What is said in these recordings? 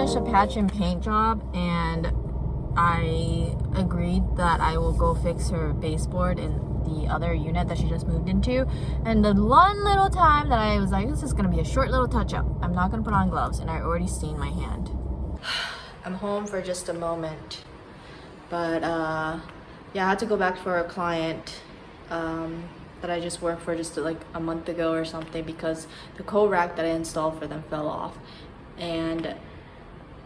finished a patch and paint job, and I agreed that I will go fix her baseboard in the other unit that she just moved into. And the one little time that I was like, this is gonna be a short little touch-up, I'm not gonna put on gloves, and I already stained my hand. I'm home for just a moment, but yeah, I had to go back for a client that I just worked for just like a month ago or something, because the coat rack that I installed for them fell off. And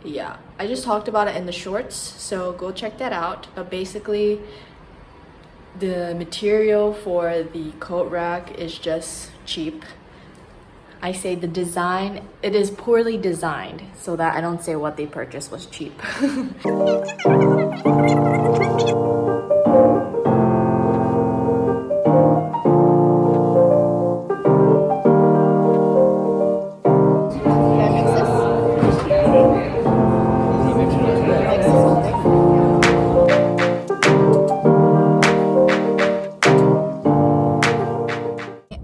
yeah, I just talked about it in the shorts, so go check that out. But basically, the material for the coat rack is just cheap. I say the design, it is poorly designed, so that I don't say what they purchased was cheap.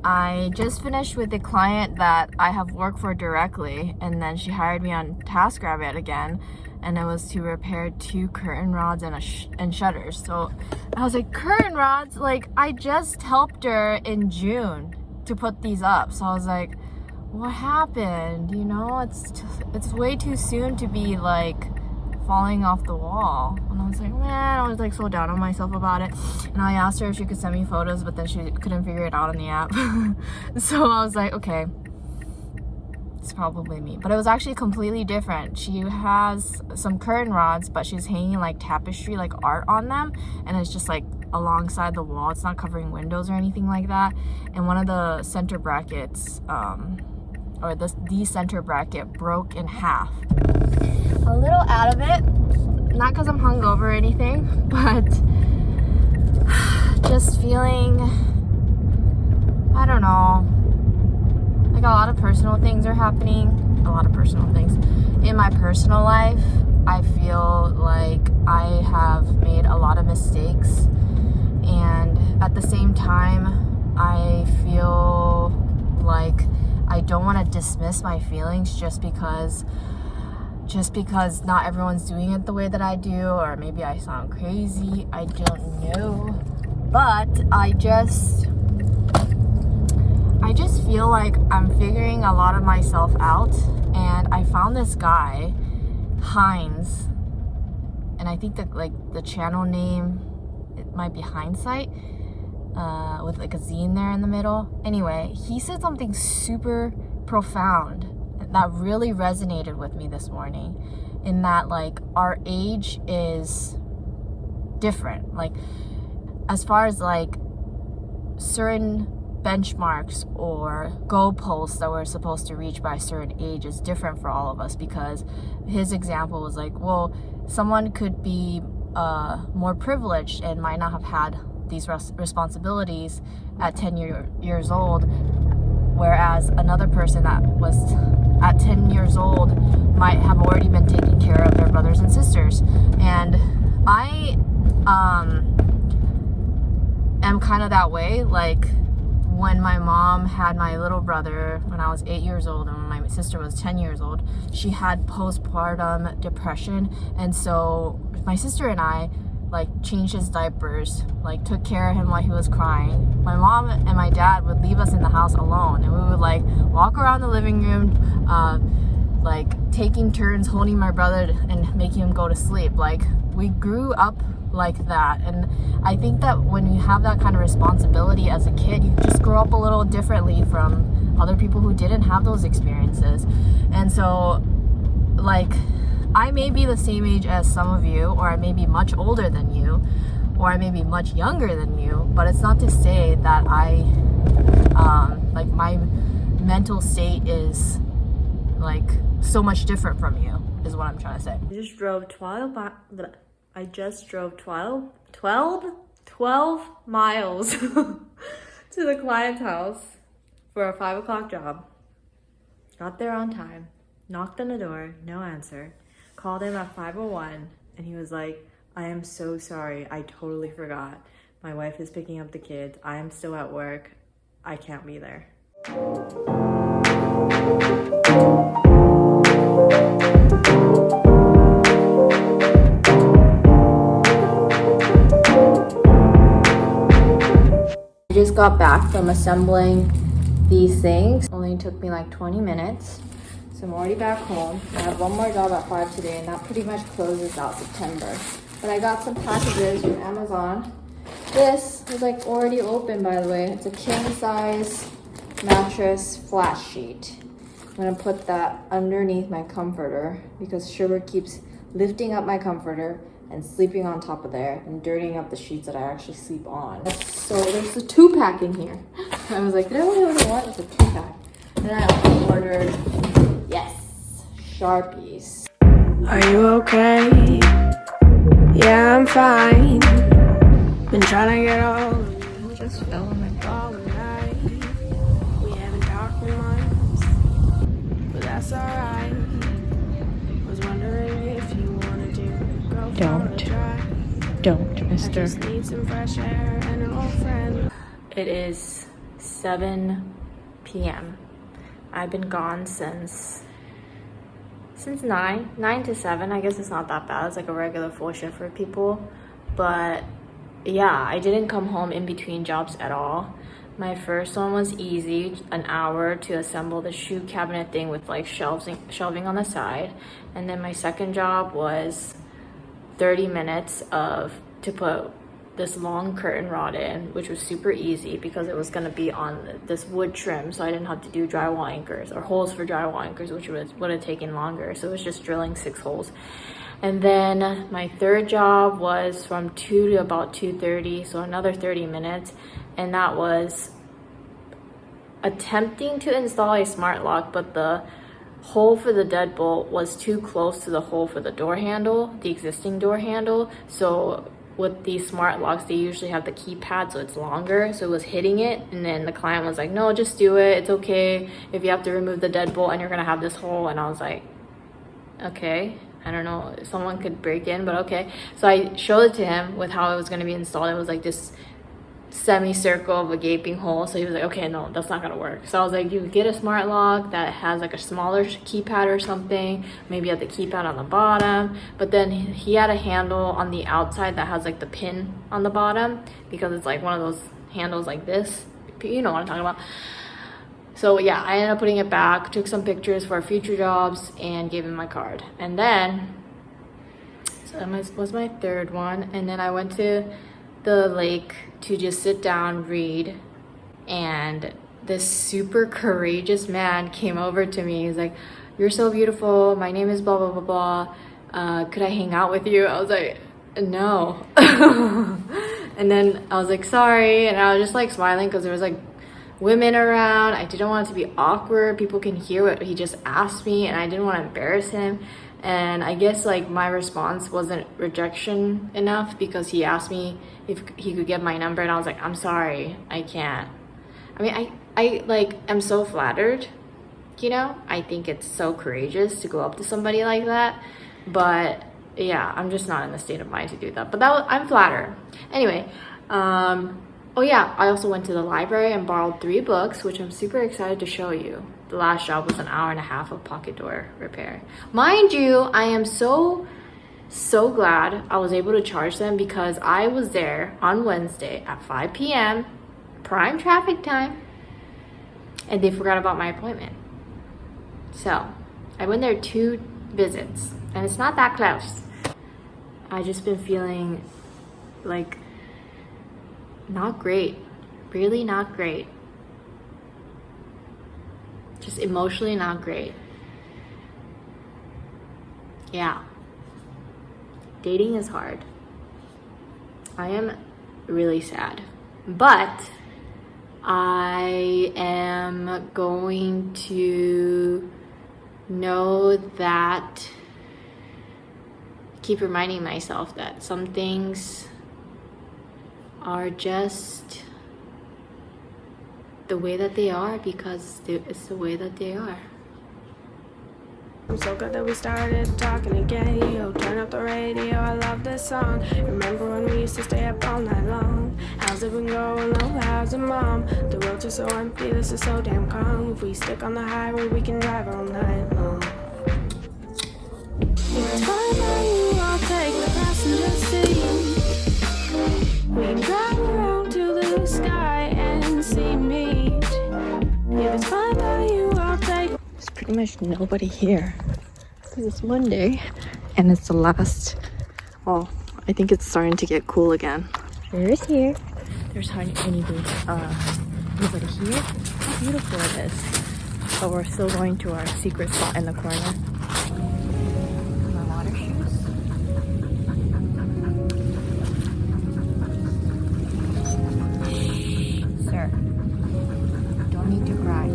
I just finished with the client that I have worked for directly, and then she hired me on TaskRabbit again, and it was to repair 2 curtain rods and shutters. So I was like, curtain rods? Like, I just helped her in June to put these up. So I was like, what happened? You know, it's way too soon to be like falling off the wall. And I was like, man, I was like so down on myself about it. And I asked her if she could send me photos, but then she couldn't figure it out on the app. So I was like, okay, it's probably me. But it was actually completely different. She has some curtain rods, but she's hanging like tapestry, like art on them, and it's just like alongside the wall. It's not covering windows or anything like that. And one of the center brackets, or the center bracket broke in half. A little out of it, not because I'm hungover or anything, but just feeling, I don't know, like a lot of personal things are happening, a lot of personal things. In my personal life, I feel like I have made a lot of mistakes, and at the same time, I feel like I don't want to dismiss my feelings just because not everyone's doing it the way that I do, or maybe I sound crazy, I don't know. But I just feel like I'm figuring a lot of myself out, and I found this guy, Heinz, and I think that like the channel name, it might be Hindsight, with like a Z in there in the middle. Anyway, he said something super profound that really resonated with me this morning, in that like our age is different, like as far as like certain benchmarks or goalposts that we're supposed to reach by a certain age is different for all of us. Because his example was like, well, someone could be more privileged and might not have had these responsibilities at 10 years old, whereas another person that was at 10 years old might have already been taking care of their brothers and sisters. And I am kind of that way. Like when my mom had my little brother when I was 8 years old, and when my sister was 10 years old, she had postpartum depression, and so my sister and I like changed his diapers, like took care of him while he was crying. My mom and my dad would leave us in the house alone, and we would like walk around the living room, like taking turns holding my brother and making him go to sleep. Like we grew up like that. And I think that when you have that kind of responsibility as a kid, you just grow up a little differently from other people who didn't have those experiences. And so like I may be the same age as some of you, or I may be much older than you, or I may be much younger than you, but it's not to say that I like my mental state is like so much different from you, is what I'm trying to say. I just drove 12 miles to the client's house for a 5 o'clock job. Got there on time, knocked on the door, no answer. Called him at 5:01, and he was like, I am so sorry, I totally forgot. My wife is picking up the kids. I am still at work. I can't be there. just got back from assembling these things. Only took me like 20 minutes. So I'm already back home. I have one more job at 5 today, and that pretty much closes out September. But I got some packages from Amazon. This is like already open, by the way. It's a king size mattress flat sheet. I'm gonna put that underneath my comforter because Sugar keeps lifting up my comforter and sleeping on top of there and dirtying up the sheets that I actually sleep on. So there's a 2-pack in here. I was like, did I only order one? It's a 2-pack. And then I also ordered, yes, Sharpies. Are you okay? Yeah, I'm fine. Been trying to get all of you. Just fell on my all night. We haven't talked in months, but that's alright. Was wondering if you wanted to go for a drive. Don't, I mister. just need some fresh air and an old friend. It is 7 p.m. I've been gone since 9 to 7. I guess it's not that bad. It's like a regular full shift for people. But yeah, I didn't come home in between jobs at all. My first one was easy, an hour to assemble the shoe cabinet thing with like shelving on the side. And then my second job was 30 minutes to put this long curtain rod in, which was super easy because it was going to be on this wood trim, so I didn't have to do drywall anchors or holes for drywall anchors, which would have taken longer. So it was just drilling 6 holes. And then my third job was from 2 to about 2:30, so another 30 minutes, and that was attempting to install a smart lock, but the hole for the deadbolt was too close to the hole for the door handle, the existing door handle. So with these smart locks, they usually have the keypad, so it's longer, so it was hitting it. And then the client was like, no, just do it, it's okay if you have to remove the deadbolt and you're gonna have this hole. And I was like, okay, I don't know, someone could break in, but okay. So I showed it to him with how it was gonna be installed. It was like this semicircle of a gaping hole. So he was like, okay, no, that's not gonna work. So I was like, you get a smart lock that has like a smaller keypad or something, maybe have the keypad on the bottom. But then he had a handle on the outside that has like the pin on the bottom, because it's like one of those handles like this, you know what I'm talking about. So yeah, I ended up putting it back, took some pictures for future jobs, and gave him my card. And then, so that was my third one. And then I went to the lake to just sit down, read, and this super courageous man came over to me. He's like, you're so beautiful, my name is blah blah blah blah, could I hang out with you? I was like, no. And then I was like, sorry, and I was just like smiling because there was like women around. I didn't want it to be awkward, people can hear what he just asked me, and I didn't want to embarrass him. And I guess like my response wasn't rejection enough, because he asked me if he could get my number, and I was like, I'm sorry, I can't. I mean, I like, I'm so flattered, you know? I think it's so courageous to go up to somebody like that. But yeah, I'm just not in the state of mind to do that. But I'm flattered. Anyway, oh yeah, I also went to the library and borrowed 3 books, which I'm super excited to show you. The last job was an hour and a half of pocket door repair. Mind you, I am so glad I was able to charge them, because I was there on Wednesday at 5 p.m. prime traffic time, and they forgot about my appointment. So I went there 2 visits, and it's not that close. I just been feeling like not great, really not great. Just emotionally not great. Yeah. Dating is hard. I am really sad. But I am going to know that, keep reminding myself that some things are just the way that they are, because it's the way that they are. I'm so glad that we started talking again. Yo, turn up the radio, I love this song. Remember when we used to stay up all night long? How's it been going? Oh, how's it, mom? The roads are so empty, this is so damn calm. If we stick on the highway, we can drive all night long. It's fine by you, I'll take the passenger seat. We can drive around to the sky and pretty much nobody here. It's Monday and it's the last, well, I think it's starting to get cool again. There's here. There's hardly anybody here. How beautiful it is. But we're still going to our secret spot in the corner. My water shoes. Sir, don't need to cry.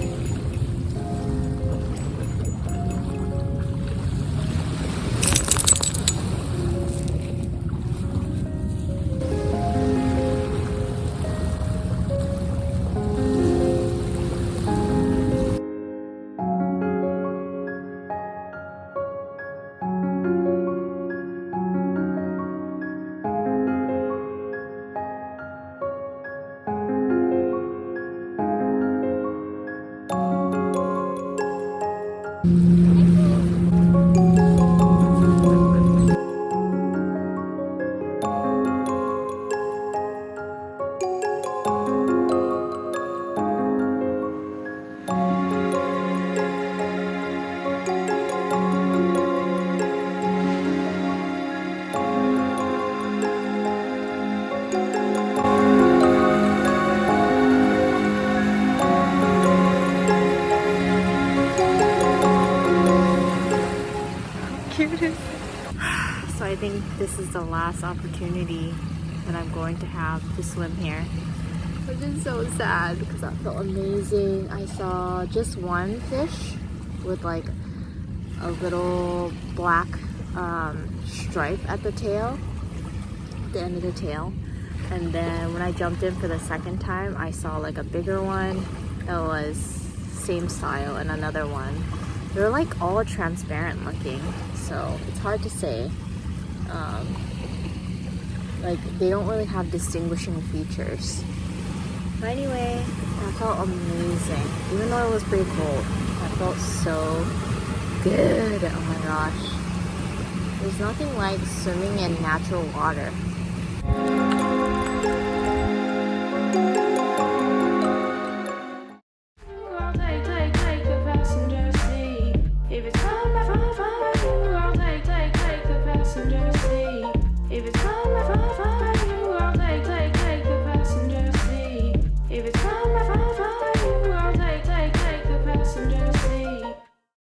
So I think this is the last opportunity that I'm going to have to swim here, which is so sad because that felt amazing. I saw just one fish with like a little black stripe at the tail, at the end of the tail, and then when I jumped in for the second time, I saw like a bigger one that was same style and another one. They're like all transparent looking, so it's hard to say. Like they don't really have distinguishing features. But anyway, that felt amazing. Even though it was pretty cold, that felt so good. Oh my gosh. There's nothing like swimming in natural water.